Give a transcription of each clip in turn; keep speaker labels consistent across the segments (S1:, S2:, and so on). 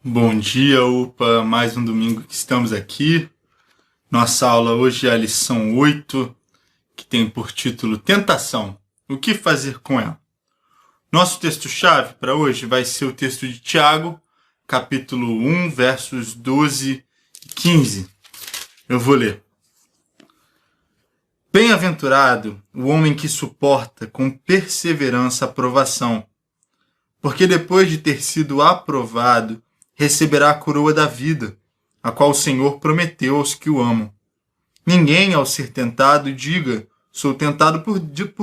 S1: Bom dia, UPA, mais um domingo que estamos aqui. Nossa aula hoje é a lição 8, que tem por título Tentação. O que fazer com ela? Nosso texto-chave para hoje vai ser o texto de Tiago, capítulo 1, versos 12 e 15. Eu vou ler. Bem-aventurado o homem que suporta com perseverança a provação, porque depois de ter sido aprovado, receberá a coroa da vida, a qual o Senhor prometeu aos que o amam. Ninguém, ao ser tentado, diga, sou tentado por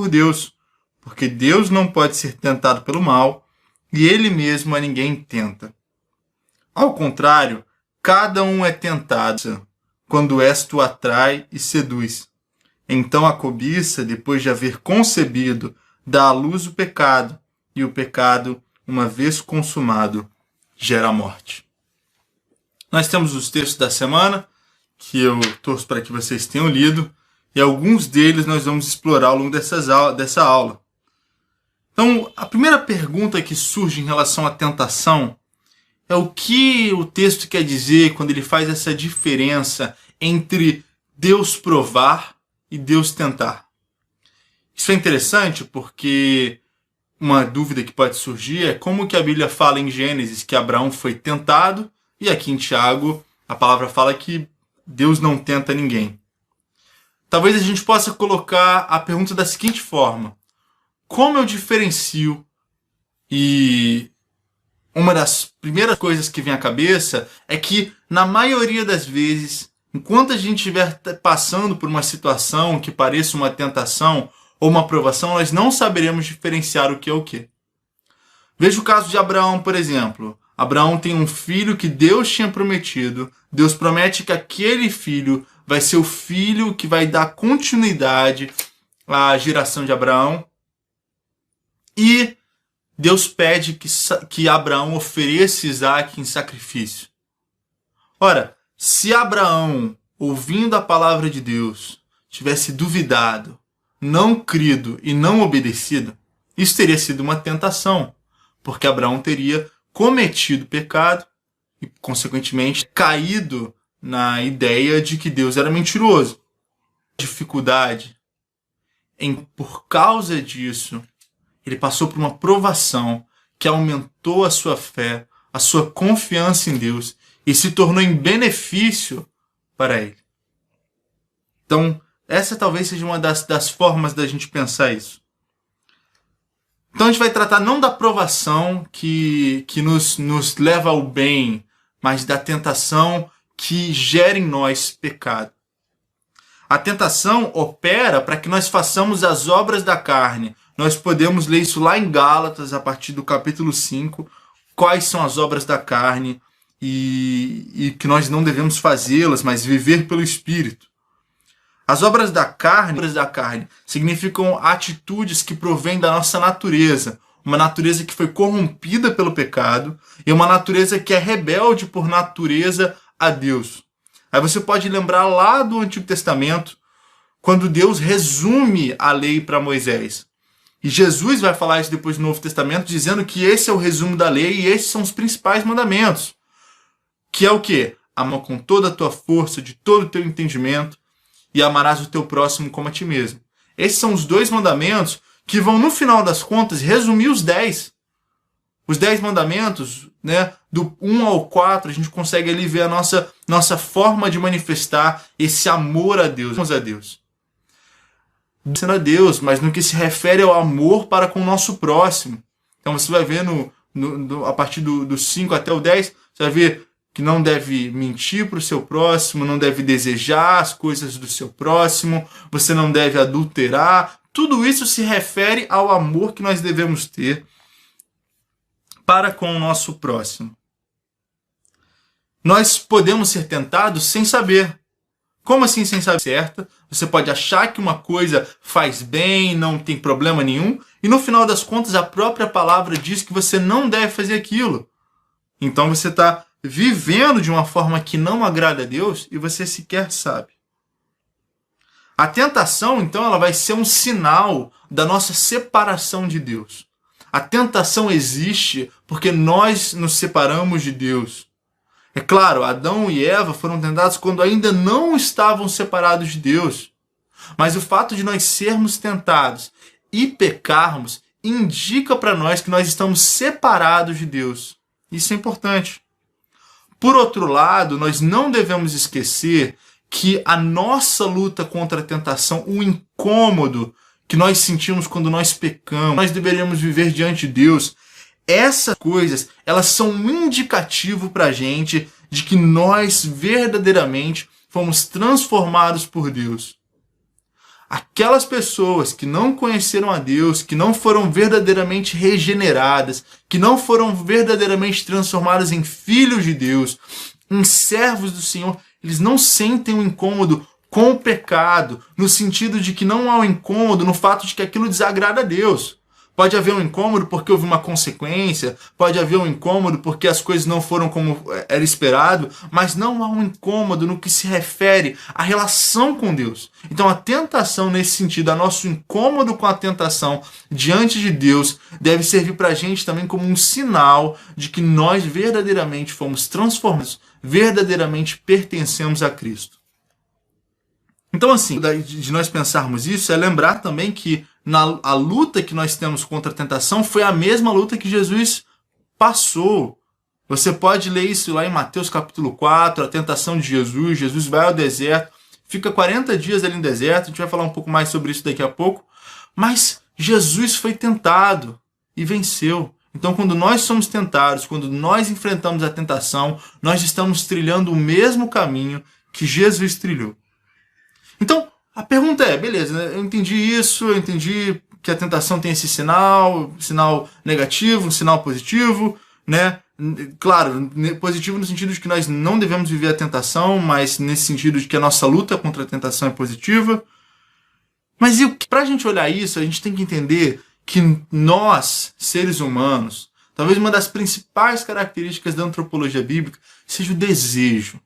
S1: Deus, porque Deus não pode ser tentado pelo mal, e Ele mesmo a ninguém tenta. Ao contrário, cada um é tentado, quando esta o atrai e seduz. Então a cobiça, depois de haver concebido, dá à luz o pecado, e o pecado, uma vez consumado, gera a morte. Nós temos os textos da semana, que eu torço para que vocês tenham lido, e alguns deles nós vamos explorar ao longo dessa aula. Então, a primeira pergunta que surge em relação à tentação é o que o texto quer dizer quando ele faz essa diferença entre Deus provar e Deus tentar. Isso é interessante porque uma dúvida que pode surgir é como que a Bíblia fala em Gênesis que Abraão foi tentado e aqui em Tiago a palavra fala que Deus não tenta ninguém. Talvez a gente possa colocar a pergunta da seguinte forma: como eu diferencio? E uma das primeiras coisas que vem à cabeça é que na maioria das vezes, enquanto a gente estiver passando por uma situação que pareça uma tentação ou uma provação, nós não saberemos diferenciar o que é o que. Veja o caso de Abraão, por exemplo. Abraão tem um filho que Deus tinha prometido. Deus promete que aquele filho vai ser o filho que vai dar continuidade à geração de Abraão. E Deus pede que Abraão ofereça Isaac em sacrifício. Ora, se Abraão, ouvindo a palavra de Deus, tivesse duvidado, não crido e não obedecido, isso teria sido uma tentação, porque Abraão teria cometido pecado e, consequentemente, caído na ideia de que Deus era mentiroso. Dificuldade por causa disso, ele passou por uma provação que aumentou a sua fé, a sua confiança em Deus e se tornou em benefício para ele. Então, essa talvez seja uma das formas da gente pensar isso. Então a gente vai tratar não da provação que nos leva ao bem, mas da tentação que gera em nós pecado. A tentação opera para que nós façamos as obras da carne. Nós podemos ler isso lá em Gálatas, a partir do capítulo 5, quais são as obras da carne e que nós não devemos fazê-las, mas viver pelo Espírito. As obras da carne significam atitudes que provêm da nossa natureza, uma natureza que foi corrompida pelo pecado e uma natureza que é rebelde por natureza a Deus. Aí você pode lembrar lá do Antigo Testamento, quando Deus resume a lei para Moisés. E Jesus vai falar isso depois no Novo Testamento, dizendo que esse é o resumo da lei e esses são os principais mandamentos. Que é o quê? Ama com toda a tua força, de todo o teu entendimento, e amarás o teu próximo como a ti mesmo. Esses são os dois mandamentos que vão, no final das contas, resumir os 10. Os 10 mandamentos, né, do 1 ao 4, a gente consegue ali ver a nossa forma de manifestar esse amor a Deus. Sendo a Deus, mas no que se refere ao amor para com o nosso próximo. Então você vai ver a partir do 5 até o 10, você vai ver que não deve mentir para o seu próximo, não deve desejar as coisas do seu próximo, você não deve adulterar. Tudo isso se refere ao amor que nós devemos ter para com o nosso próximo. Nós podemos ser tentados sem saber. Como assim sem saber certa? Você pode achar que uma coisa faz bem, não tem problema nenhum, e no final das contas a própria palavra diz que você não deve fazer aquilo. Então você está vivendo de uma forma que não agrada a Deus e você sequer sabe. A tentação, então, ela vai ser um sinal da nossa separação de Deus. A tentação existe porque nós nos separamos de Deus. É claro, Adão e Eva foram tentados quando ainda não estavam separados de Deus. Mas o fato de nós sermos tentados e pecarmos indica para nós que nós estamos separados de Deus. Isso é importante. Por outro lado, nós não devemos esquecer que a nossa luta contra a tentação, o incômodo que nós sentimos quando nós pecamos, nós deveríamos viver diante de Deus. Essas coisas, elas são um indicativo para a gente de que nós verdadeiramente fomos transformados por Deus. Aquelas pessoas que não conheceram a Deus, que não foram verdadeiramente regeneradas, que não foram verdadeiramente transformadas em filhos de Deus, em servos do Senhor, eles não sentem um incômodo com o pecado, no sentido de que não há um incômodo no fato de que aquilo desagrada a Deus. Pode haver um incômodo porque houve uma consequência, pode haver um incômodo porque as coisas não foram como era esperado, mas não há um incômodo no que se refere à relação com Deus. Então a tentação nesse sentido, a nosso incômodo com a tentação diante de Deus, deve servir para a gente também como um sinal de que nós verdadeiramente fomos transformados, verdadeiramente pertencemos a Cristo. Então assim, de nós pensarmos isso, é lembrar também que a luta que nós temos contra a tentação foi a mesma luta que Jesus passou. Você pode ler isso lá em Mateus capítulo 4, a tentação de Jesus. Jesus vai ao deserto, fica 40 dias ali no deserto, a gente vai falar um pouco mais sobre isso daqui a pouco. Mas Jesus foi tentado e venceu. Então quando nós somos tentados, quando nós enfrentamos a tentação, nós estamos trilhando o mesmo caminho que Jesus trilhou. Então, a pergunta é, beleza, eu entendi isso, eu entendi que a tentação tem esse sinal negativo, um sinal positivo, né? Claro, positivo no sentido de que nós não devemos viver a tentação, mas nesse sentido de que a nossa luta contra a tentação é positiva. Mas para a gente olhar isso, a gente tem que entender que nós, seres humanos, talvez uma das principais características da antropologia bíblica seja o desejo.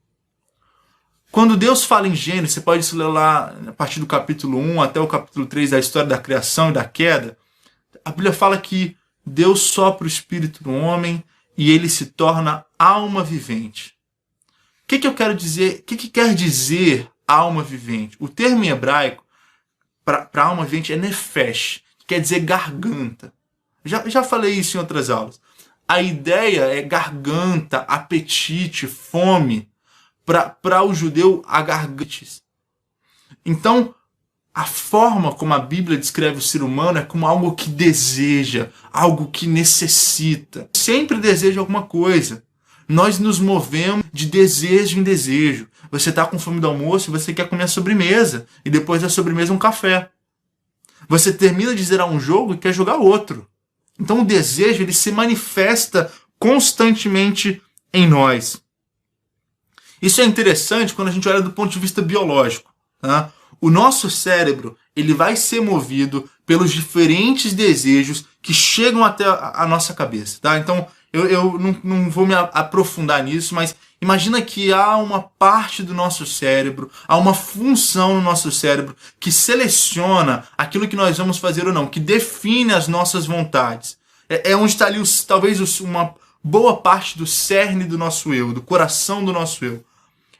S1: Quando Deus fala em Gênesis, você pode ler lá a partir do capítulo 1 até o capítulo 3 da história da criação e da queda. A Bíblia fala que Deus sopra o espírito do homem e ele se torna alma vivente. O que eu quero dizer? O que quer dizer alma vivente? O termo em hebraico para alma vivente é nefesh, que quer dizer garganta. Já falei isso em outras aulas. A ideia é garganta, apetite, fome. Para o judeu, a garganta. Então, a forma como a Bíblia descreve o ser humano é como algo que deseja, algo que necessita. Sempre deseja alguma coisa. Nós nos movemos de desejo em desejo. Você está com fome do almoço e você quer comer a sobremesa. E depois da sobremesa um café. Você termina de zerar um jogo e quer jogar outro. Então o desejo ele se manifesta constantemente em nós. Isso é interessante quando a gente olha do ponto de vista biológico. Tá? O nosso cérebro ele vai ser movido pelos diferentes desejos que chegam até a nossa cabeça. Tá? Então, eu não vou me aprofundar nisso, mas imagina que há uma parte do nosso cérebro, há uma função no nosso cérebro que seleciona aquilo que nós vamos fazer ou não, que define as nossas vontades. É onde está ali talvez uma boa parte do cerne do nosso eu, do coração do nosso eu.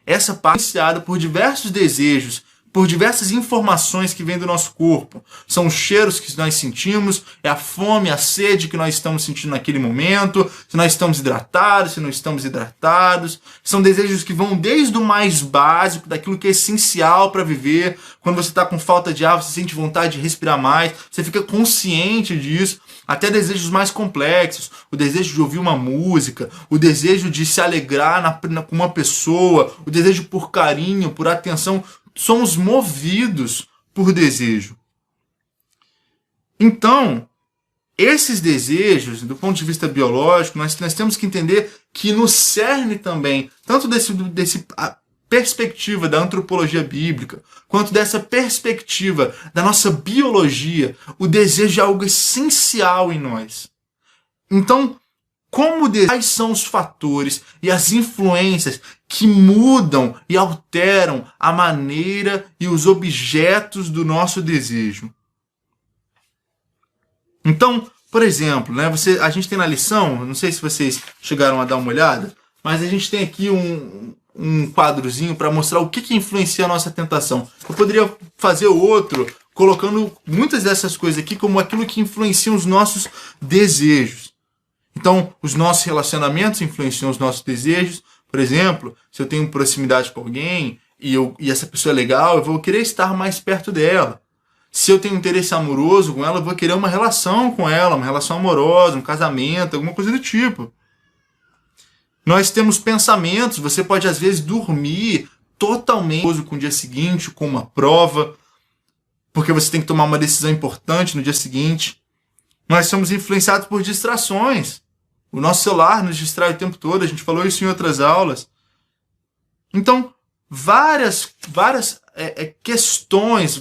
S1: Essa parte é iniciada por diversos desejos, por diversas informações que vêm do nosso corpo. São os cheiros que nós sentimos, é a fome, a sede que nós estamos sentindo naquele momento, se nós estamos hidratados, se não estamos hidratados. São desejos que vão desde o mais básico, daquilo que é essencial para viver. Quando você está com falta de ar, você sente vontade de respirar mais, você fica consciente disso. Até desejos mais complexos, o desejo de ouvir uma música, o desejo de se alegrar com uma pessoa, o desejo por carinho, por atenção. Somos movidos por desejo. Então, esses desejos, do ponto de vista biológico, nós temos que entender que no cerne também, tanto desse perspectiva da antropologia bíblica, quanto dessa perspectiva da nossa biologia, o desejo é algo essencial em nós. Então, quais são os fatores e as influências que mudam e alteram a maneira e os objetos do nosso desejo? Então, por exemplo, né, a gente tem na lição, não sei se vocês chegaram a dar uma olhada, mas a gente tem aqui um quadrozinho para mostrar o que influencia a nossa tentação. Eu poderia fazer outro colocando muitas dessas coisas aqui como aquilo que influencia os nossos desejos. Então, os nossos relacionamentos influenciam os nossos desejos. Por exemplo, se eu tenho proximidade com alguém e essa pessoa é legal, eu vou querer estar mais perto dela. Se eu tenho interesse amoroso com ela, eu vou querer uma relação com ela, uma relação amorosa, um casamento, alguma coisa do tipo. Nós temos pensamentos, você pode às vezes dormir totalmente com o dia seguinte, com uma prova, porque você tem que tomar uma decisão importante no dia seguinte. Nós somos influenciados por distrações. O nosso celular nos distrai o tempo todo, a gente falou isso em outras aulas. Então, várias questões,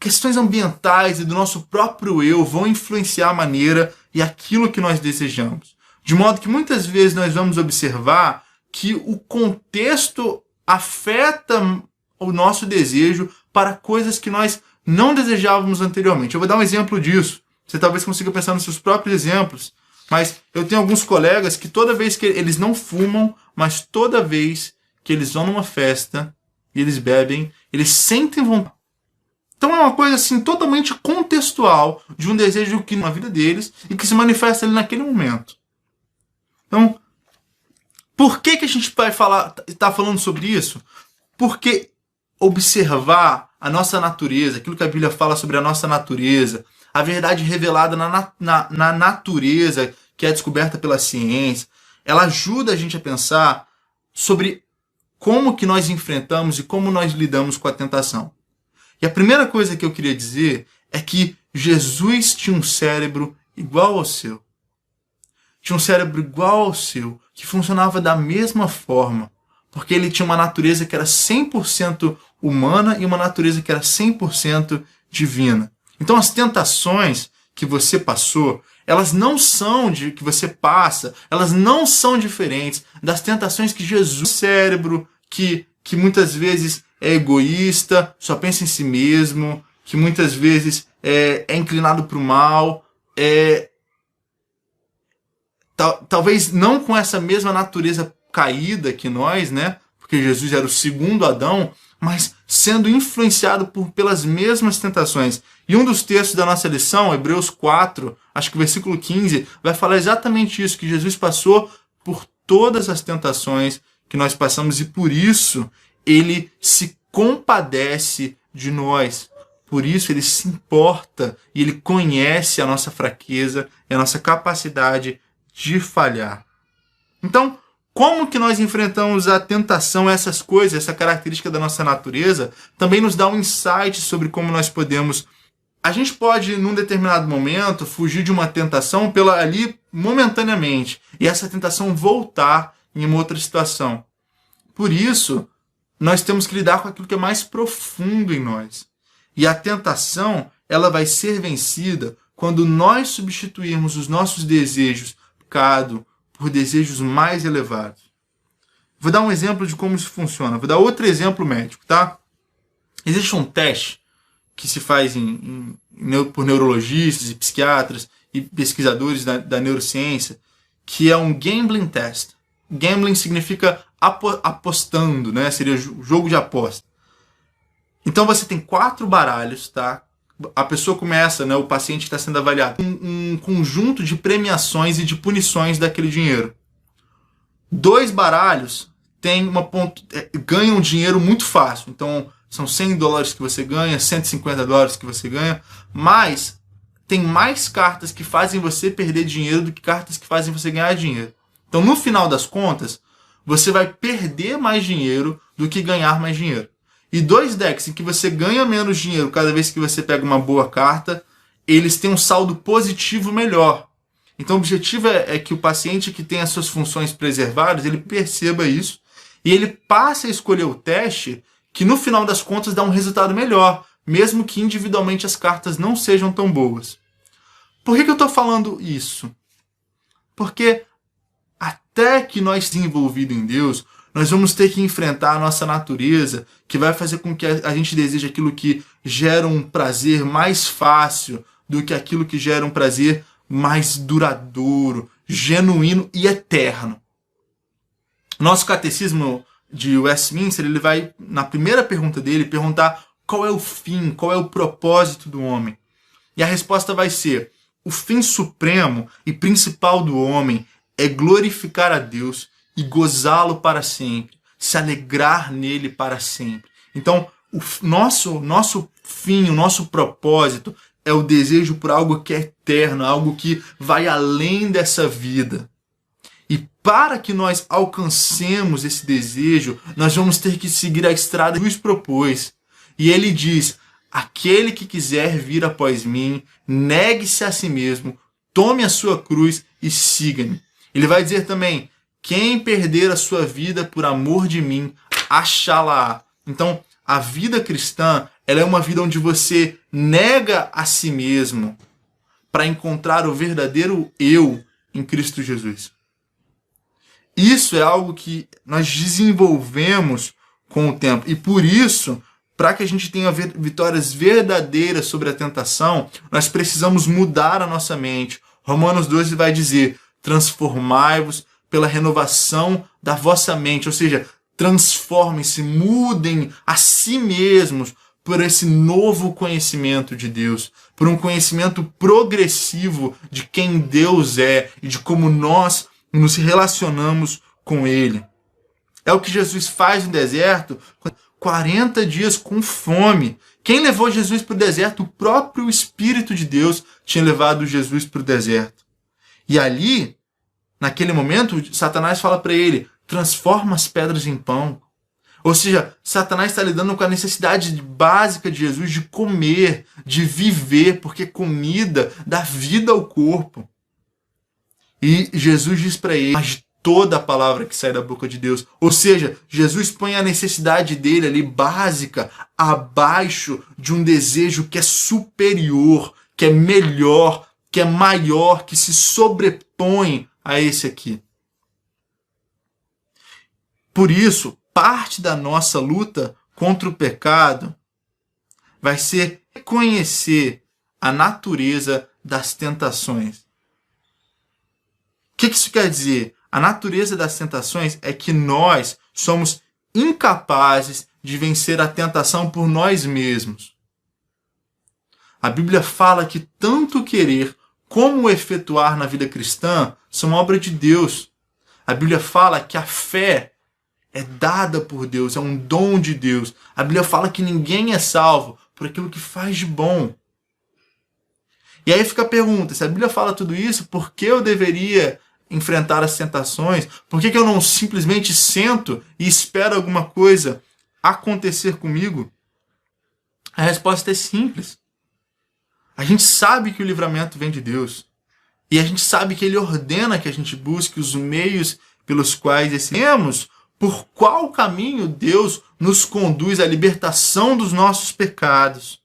S1: questões ambientais e do nosso próprio eu vão influenciar a maneira e aquilo que nós desejamos. De modo que muitas vezes nós vamos observar que o contexto afeta o nosso desejo para coisas que nós não desejávamos anteriormente. Eu vou dar um exemplo disso. Você talvez consiga pensar nos seus próprios exemplos, mas eu tenho alguns colegas que toda vez que eles não fumam, mas toda vez que eles vão numa festa e eles bebem, eles sentem vontade. Então é uma coisa assim totalmente contextual de um desejo que na vida deles e que se manifesta ali naquele momento. Então, por que a gente vai está falando sobre isso? Porque observar a nossa natureza, aquilo que a Bíblia fala sobre a nossa natureza, a verdade revelada na natureza, que é descoberta pela ciência, ela ajuda a gente a pensar sobre como que nós enfrentamos e como nós lidamos com a tentação. E a primeira coisa que eu queria dizer é que Jesus tinha um cérebro igual ao seu. Tinha um cérebro igual ao seu, que funcionava da mesma forma, porque ele tinha uma natureza que era 100% humana e uma natureza que era 100% divina. Então as tentações que você passou, elas não são que você passa, elas não são diferentes das tentações que Jesus, cérebro, que muitas vezes é egoísta, só pensa em si mesmo, que muitas vezes é inclinado para o mal, talvez não com essa mesma natureza caída que nós, né? Porque Jesus era o segundo Adão, mas sendo influenciado pelas mesmas tentações. E um dos textos da nossa lição, Hebreus 4, acho que o versículo 15, vai falar exatamente isso, que Jesus passou por todas as tentações que nós passamos e por isso ele se compadece de nós. Por isso ele se importa e ele conhece a nossa fraqueza e a nossa capacidade de falhar. Então, como que nós enfrentamos a tentação, essas coisas, essa característica da nossa natureza, também nos dá um insight sobre como nós podemos... A gente pode, num determinado momento, fugir de uma tentação ali momentaneamente, e essa tentação voltar em uma outra situação. Por isso, nós temos que lidar com aquilo que é mais profundo em nós. E a tentação, ela vai ser vencida quando nós substituirmos os nossos desejos por desejos mais elevados. Vou dar um exemplo de como isso funciona. Vou dar outro exemplo médico, tá? Existe um teste que se faz por neurologistas e psiquiatras e pesquisadores da neurociência, que é um gambling test. Gambling significa apostando, né? Seria jogo de aposta. Então você tem 4 baralhos, tá? A pessoa começa, né, o paciente que está sendo avaliado, um conjunto de premiações e de punições daquele dinheiro. 2 baralhos ganham dinheiro muito fácil. Então, são $100 que você ganha, $150 que você ganha, mas tem mais cartas que fazem você perder dinheiro do que cartas que fazem você ganhar dinheiro. Então, no final das contas, você vai perder mais dinheiro do que ganhar mais dinheiro. E 2 decks em que você ganha menos dinheiro cada vez que você pega uma boa carta, eles têm um saldo positivo melhor. Então o objetivo é que o paciente que tem as suas funções preservadas, ele perceba isso e ele passe a escolher o teste que no final das contas dá um resultado melhor, mesmo que individualmente as cartas não sejam tão boas. Por que eu estou falando isso? Porque até que nós desenvolvidos em Deus, nós vamos ter que enfrentar a nossa natureza, que vai fazer com que a gente deseje aquilo que gera um prazer mais fácil do que aquilo que gera um prazer mais duradouro, genuíno e eterno. Nosso catecismo de Westminster, ele vai, na primeira pergunta dele, perguntar qual é o fim, qual é o propósito do homem. E a resposta vai ser: o fim supremo e principal do homem é glorificar a Deus e gozá-lo para sempre, se alegrar nele para sempre. Então, o nosso fim, o nosso propósito é o desejo por algo que é eterno, algo que vai além dessa vida. E para que nós alcancemos esse desejo, nós vamos ter que seguir a estrada que Jesus propôs. E ele diz: aquele que quiser vir após mim, negue-se a si mesmo, tome a sua cruz e siga-me. Ele vai dizer também: quem perder a sua vida por amor de mim, achá-la-á. Então, a vida cristã, ela é uma vida onde você nega a si mesmo para encontrar o verdadeiro eu em Cristo Jesus. Isso é algo que nós desenvolvemos com o tempo. E por isso, para que a gente tenha vitórias verdadeiras sobre a tentação, nós precisamos mudar a nossa mente. Romanos 12 vai dizer: transformai-vos pela renovação da vossa mente. Ou seja, transformem-se, mudem a si mesmos por esse novo conhecimento de Deus, por um conhecimento progressivo de quem Deus é e de como nós nos relacionamos com Ele. É o que Jesus faz no deserto, 40 dias com fome. Quem levou Jesus para o deserto? O próprio Espírito de Deus tinha levado Jesus para o deserto. E ali, naquele momento, Satanás fala para ele: transforma as pedras em pão. Ou seja, Satanás está lidando com a necessidade básica de Jesus de comer, de viver, porque comida dá vida ao corpo. E Jesus diz para ele: mas toda a palavra que sai da boca de Deus. Ou seja, Jesus põe a necessidade dele ali básica abaixo de um desejo que é superior, que é melhor, que é maior, que se sobrepõe a esse aqui. Por isso, parte da nossa luta contra o pecado vai ser reconhecer a natureza das tentações. O que isso quer dizer? A natureza das tentações é que nós somos incapazes de vencer a tentação por nós mesmos. A Bíblia fala que tanto querer como efetuar na vida cristã são obra de Deus. A Bíblia fala que a fé é dada por Deus, é um dom de Deus. A Bíblia fala que ninguém é salvo por aquilo que faz de bom. E aí fica a pergunta: se a Bíblia fala tudo isso, por que eu deveria enfrentar as tentações? Por que eu não simplesmente sento e espero alguma coisa acontecer comigo? A resposta é simples. A gente sabe que o livramento vem de Deus. E a gente sabe que Ele ordena que a gente busque os meios pelos quais recebemos. Por qual caminho Deus nos conduz à libertação dos nossos pecados.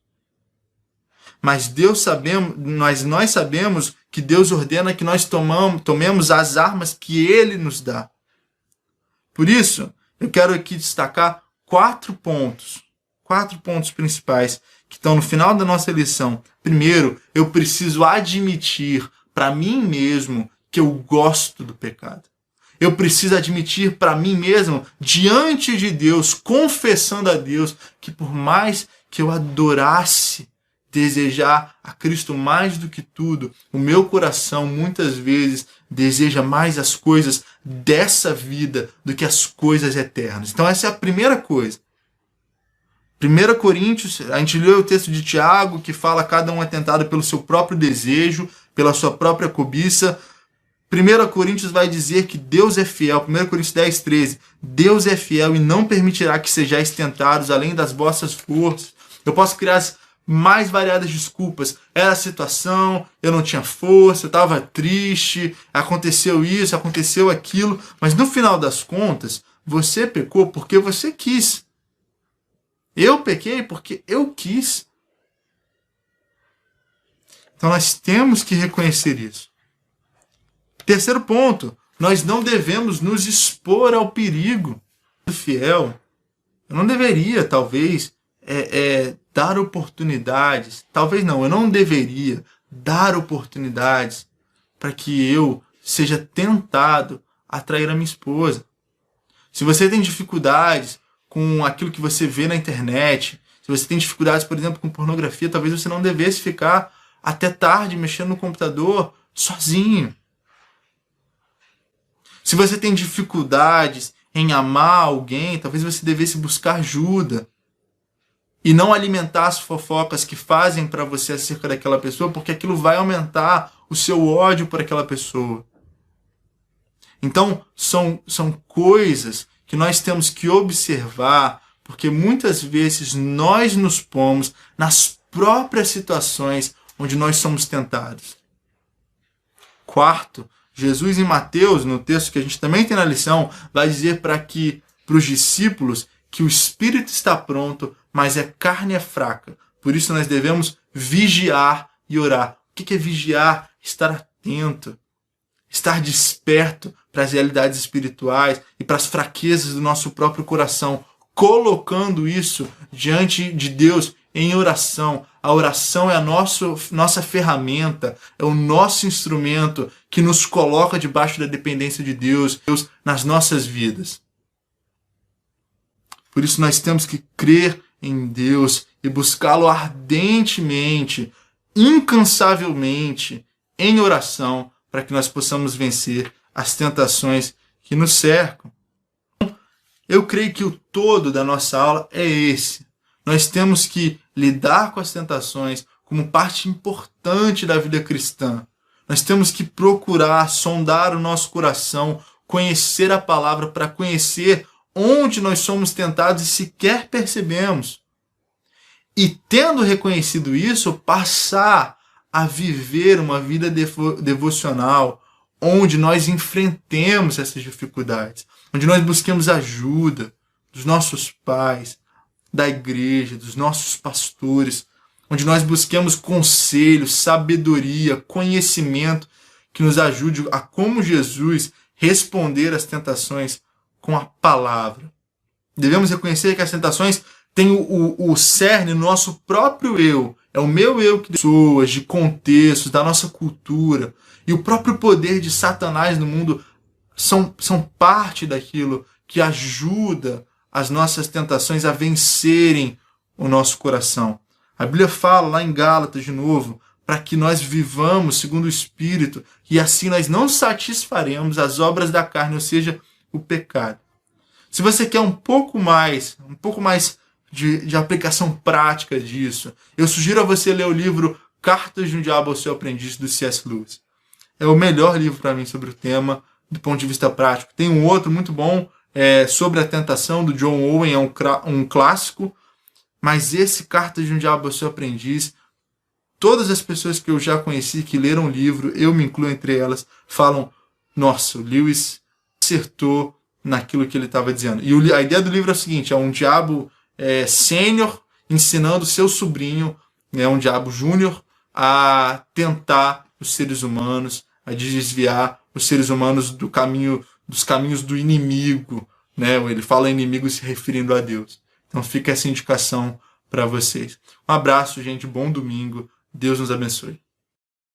S1: Mas nós sabemos que Deus ordena que nós tomemos as armas que Ele nos dá. Por isso, eu quero aqui destacar 4 pontos principais que estão no final da nossa lição. Primeiro, eu preciso admitir para mim mesmo que eu gosto do pecado. Eu preciso admitir para mim mesmo, diante de Deus, confessando a Deus, que por mais que eu adorasse, desejar a Cristo mais do que tudo, o meu coração muitas vezes deseja mais as coisas dessa vida do que as coisas eternas. Então essa é a primeira coisa. 1 Coríntios, a gente leu o texto de Tiago, que fala: cada um é tentado pelo seu próprio desejo, pela sua própria cobiça. 1 Coríntios vai dizer que Deus é fiel. 1 Coríntios 10, 13. Deus é fiel e não permitirá que sejais tentados além das vossas forças. Eu posso criar as mais variadas desculpas. Era a situação, eu não tinha força, eu estava triste, aconteceu isso, aconteceu aquilo. Mas no final das contas, você pecou porque você quis. Eu pequei porque eu quis. Então nós temos que reconhecer isso. Terceiro ponto, nós não devemos nos expor ao perigo. Fiel, eu não deveria, talvez, dar oportunidades. Talvez não, eu não deveria dar oportunidades para que eu seja tentado a trair a minha esposa. Se você tem dificuldades com aquilo que você vê na internet, se você tem dificuldades, por exemplo, com pornografia, talvez você não devesse ficar até tarde mexendo no computador sozinho. Se você tem dificuldades em amar alguém, talvez você devesse buscar ajuda e não alimentar as fofocas que fazem para você acerca daquela pessoa, porque aquilo vai aumentar o seu ódio por aquela pessoa. Então, são coisas que nós temos que observar, porque muitas vezes nós nos pomos nas próprias situações onde nós somos tentados. Quarto, Jesus em Mateus, no texto que a gente também tem na lição, vai dizer para os discípulos que o espírito está pronto, mas a carne é fraca. Por isso nós devemos vigiar e orar. O que é vigiar? Estar atento, estar desperto para as realidades espirituais e para as fraquezas do nosso próprio coração, colocando isso diante de Deus em oração. A oração é a nossa ferramenta, é o nosso instrumento que nos coloca debaixo da dependência de Deus nas nossas vidas. Por isso nós temos que crer em Deus e buscá-lo ardentemente, incansavelmente, em oração, para que nós possamos vencer as tentações que nos cercam. Eu creio que o todo da nossa aula é esse. Nós temos que lidar com as tentações como parte importante da vida cristã. Nós temos que procurar sondar o nosso coração, conhecer a palavra para conhecer onde nós somos tentados e sequer percebemos. E tendo reconhecido isso, passar a viver uma vida devocional, onde nós enfrentemos essas dificuldades, onde nós busquemos ajuda dos nossos pais, da igreja, dos nossos pastores, onde nós busquemos conselho, sabedoria, conhecimento que nos ajude a, como Jesus, responder às tentações com a palavra. Devemos reconhecer que as tentações têm o cerne no nosso próprio eu. É o meu eu que de pessoas, de contextos, da nossa cultura. E o próprio poder de Satanás no mundo são parte daquilo que ajuda as nossas tentações a vencerem o nosso coração. A Bíblia fala lá em Gálatas de novo, para que nós vivamos segundo o Espírito, e assim nós não satisfaremos as obras da carne, ou seja, o pecado. Se você quer um pouco mais de aplicação prática disso, eu sugiro a você ler o livro Cartas de um Diabo ao Seu Aprendiz, do C.S. Lewis. É o melhor livro para mim sobre o tema, do ponto de vista prático. Tem um outro muito bom, sobre a tentação, do John Owen, é um clássico, mas esse Cartas de um Diabo ao Seu Aprendiz, todas as pessoas que eu já conheci que leram o livro, eu me incluo entre elas, falam, nossa, o Lewis acertou naquilo que ele estava dizendo. E a ideia do livro é o seguinte, é um diabo sênior ensinando seu sobrinho, um diabo júnior, a tentar os seres humanos, a desviar os seres humanos dos caminhos do inimigo. Ele fala inimigo se referindo a Deus. Então fica essa indicação para vocês. Um abraço, gente. Bom domingo. Deus nos abençoe.